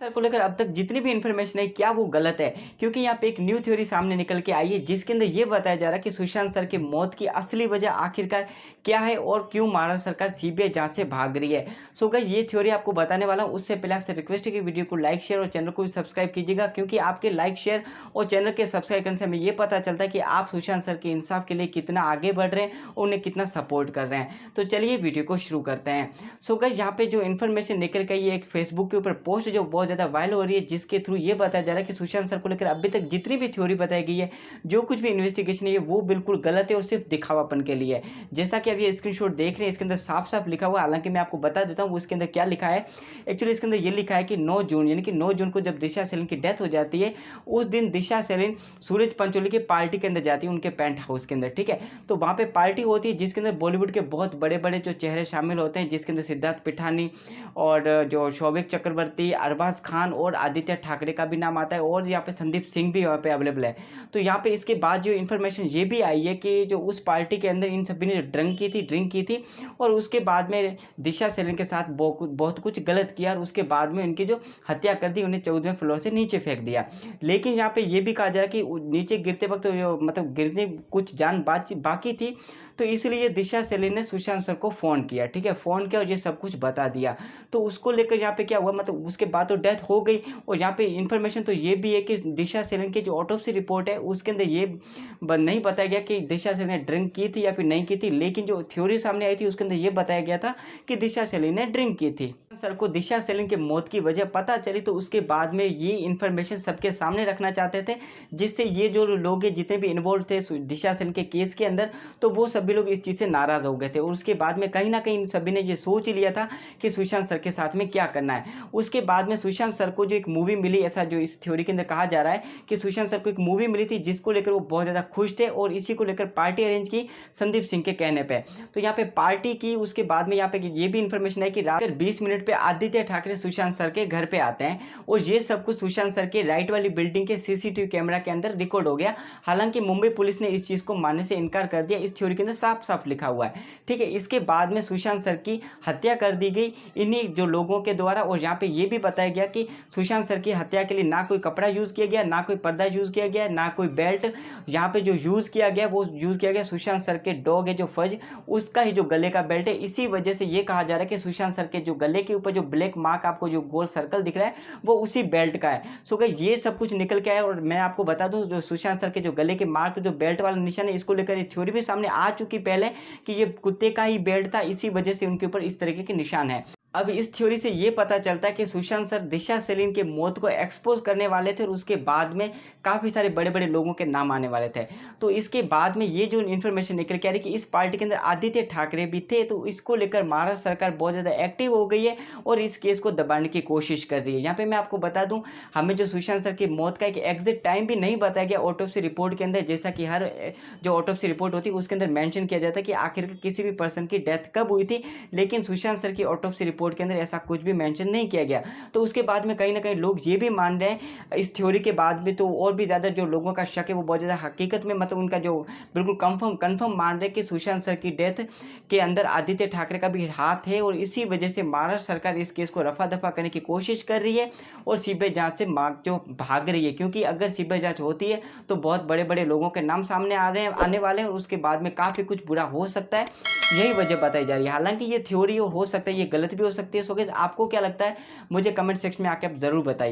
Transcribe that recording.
Sir को लेकर अब तक जितनी भी इन्फॉर्मेशन है क्या वो गलत है, क्योंकि यहाँ पे एक न्यू थ्योरी सामने निकल के आई है जिसके अंदर ये बताया जा रहा है कि सुशांत सर की मौत की असली वजह आखिरकार क्या है और क्यों महाराष्ट्र सरकार सीबीआई जांच से भाग रही है। सो गाइस ये थ्योरी आपको बताने वाला हूँ, उससे पहले आपसे रिक्वेस्ट है कि वीडियो को लाइक शेयर और चैनल को भी सब्सक्राइब कीजिएगा, क्योंकि आपके लाइक शेयर और चैनल के सब्सक्राइब करने से हमें ये पता चलता है कि आप सुशांत सर के इंसाफ के लिए कितना आगे बढ़ रहे हैं और उन्हें कितना सपोर्ट कर रहे हैं। तो चलिए वीडियो को शुरू करते हैं। सो गाइस यहाँ पे जो इन्फॉर्मेशन निकल के ये एक फेसबुक के ऊपर पोस्ट जो बहुत ज़्यादा वायरल हो रही है, जिसके थ्रू ये बताया जा रहा है कि सुशांत सर को लेकर अभी तक जितनी भी थ्योरी बताई गई है, जो कुछ भी इन्वेस्टिगेशन है वो बिल्कुल गलत है और सिर्फ दिखावापन के लिए है। जैसा कि अब ये स्क्रीनशॉट देख रहे हैं, इसके अंदर साफ साफ लिखा हुआ है, हालांकि मैं आपको बता देता हूँ उसके अंदर क्या लिखा है। एक्चुअली इसके अंदर ये लिखा है कि 9 जून यानी कि 9 जून को जब दिशा सेलिन की डेथ हो जाती है, उस दिन दिशा सेलिन सूरज पंचोली की पार्टी के अंदर जाती है, उनके पेंट हाउस के अंदर। ठीक है, तो वहाँ पे पार्टी होती है जिसके अंदर बॉलीवुड के बहुत बड़े बड़े जो चेहरे शामिल होते हैं, जिसके अंदर सिद्धार्थ पिठानी और जो शौविक चक्रवर्ती, अरबाज खान और आदित्य ठाकरे का भी नाम आता है, और यहाँ पे संदीप सिंह भी यहाँ पे अवेलेबल है। तो यहाँ पे इसके बाद जो इन्फॉर्मेशन ये भी आई है कि जो उस पार्टी के अंदर इन सभी ने ड्रिंक की थी और उसके बाद में दिशा सेलिन के साथ बहुत कुछ गलत किया और उसके बाद में उनकी जो हत्या कर दी, उन्हें 14वें फ्लोर से नीचे फेंक दिया। लेकिन यहाँ पे ये भी कहा जा रहा है कि नीचे गिरते वक्त तो मतलब गिरने कुछ जान बाकी थी, तो इसलिए दिशा सेलिन ने सुशांत सर को फ़ोन किया। ठीक है, फ़ोन किया और ये सब कुछ बता दिया। तो उसको लेकर यहाँ पे क्या हुआ, मतलब उसके बाद तो डेथ हो गई। और यहाँ पे इन्फॉर्मेशन तो ये भी है कि दिशा सेलिन की जो ऑटोप्सी रिपोर्ट है उसके अंदर ये नहीं बताया गया कि दिशा सेलिन ने ड्रिंक की थी या फिर नहीं की थी, लेकिन जो थ्योरी सामने आई थी उसके अंदर ये बताया गया था कि दिशा सेलिन ने ड्रिंक की थी। सर को दिशा सेलिन की मौत की वजह पता चली तो उसके बाद में ये इन्फॉर्मेशन सबके सामने रखना चाहते थे, जिससे ये जो लोग हैं जितने भी इन्वॉल्व थे दिशा सेलिन के केस के अंदर, तो वो सभी लोग इस चीज़ से नाराज़ हो गए थे। और उसके बाद में कहीं ना कहीं इन सभी ने ये सोच लिया था कि सुशांत सर के साथ में क्या करना है। उसके बाद में सुशांत सर को जो एक मूवी मिली, ऐसा जो इस थ्योरी के अंदर कहा जा रहा है कि सुशांत सर को एक मूवी मिली थी जिसको लेकर वो बहुत ज़्यादा खुश थे और इसी को लेकर पार्टी अरेंज की संदीप सिंह के कहने पे। तो यहाँ पे पार्टी की, उसके बाद में यहाँ पे ये भी इन्फॉर्मेशन है कि रात 20 मिनट पे आदित्य ठाकरे सुशांत सर के घर पे आते हैं और ये सब कुछ सुशांत सर के राइट वाली बिल्डिंग के सीसीटीवी कैमरा के अंदर रिकॉर्ड हो गया। हालांकि मुंबई पुलिस ने इस चीज़ को मानने से इनकार कर दिया, इस थ्योरी के अंदर साफ साफ लिखा हुआ है। ठीक है, इसके बाद में सुशांत सर की हत्या कर दी गई इन्हीं जो लोगों के द्वारा। और यहाँ पे ये भी बताया गया कि सुशांत सर की हत्या के लिए ना कोई कपड़ा यूज़ किया गया, ना कोई पर्दा यूज़ किया गया, ना कोई बेल्ट। यहाँ पे जो यूज़ किया गया वो यूज़ किया गया सुशांत सर के डॉग है जो फज, उसका ही जो गले का बेल्ट है। इसी वजह से ये कहा जा रहा है कि सुशांत सर के जो गले के ऊपर जो ब्लैक मार्क आपको जो गोल सर्कल दिख रहा है वो उसी बेल्ट का है। सो गाइस ये सब कुछ निकल के आया। और मैं आपको बता दूं जो सुशांत सर के जो गले के मार्क जो बेल्ट वाला निशान है, इसको लेकर एक थ्योरी भी सामने आ चुकी पहले कि ये कुत्ते का ही बेल्ट था, इसी वजह से उनके ऊपर इस तरीके के निशान है। अब इस थ्योरी से ये पता चलता है कि सुशांत सर दिशा सेलिन के मौत को एक्सपोज करने वाले थे और उसके बाद में काफ़ी सारे बड़े बड़े लोगों के नाम आने वाले थे। तो इसके बाद में ये जो इन्फॉर्मेशन निकल के आ रही है कि इस पार्टी के अंदर आदित्य ठाकरे भी थे, तो इसको लेकर महाराष्ट्र सरकार बहुत ज़्यादा एक्टिव हो गई है और इस केस को दबाने की कोशिश कर रही है। यहाँ पर मैं आपको बता दूँ, हमें जो सुशांत सर की मौत का एक एग्जैक्ट टाइम भी नहीं बताया गया ऑटोप्सी रिपोर्ट के अंदर, जैसा कि हर जो ऑटोप्सी रिपोर्ट होती है उसके अंदर मैंशन किया जाता है कि आखिर किसी भी पर्सन की डेथ कब हुई थी, लेकिन सुशांत सर की ऑटोप्सी रिपोर्ट के अंदर ऐसा कुछ भी मेंशन नहीं किया गया। तो उसके बाद में कहीं ना कहीं लोग ये भी मान रहे हैं इस थ्योरी के बाद भी, तो और भी ज़्यादा जो लोगों का शक है वो बहुत ज़्यादा हकीकत में, मतलब उनका जो बिल्कुल कंफर्म मान रहे हैं कि सुशांत सर की डेथ के अंदर आदित्य ठाकरे का भी हाथ है। और इसी वजह से महाराष्ट्र सरकार इस केस को रफा दफा करने की कोशिश कर रही है और सीबीआई जांच से जो भाग रही है, क्योंकि अगर सीबीआई जांच होती है तो बहुत बड़े बड़े लोगों के नाम सामने आने वाले हैं और उसके बाद में काफ़ी कुछ बुरा हो सकता है। यही वजह बताई जा रही है। हालांकि ये थ्योरी हो सकता है, ये गलत भी हो सकती है। सो गाइस आपको क्या लगता है मुझे कमेंट सेक्शन में आके आप ज़रूर बताइए।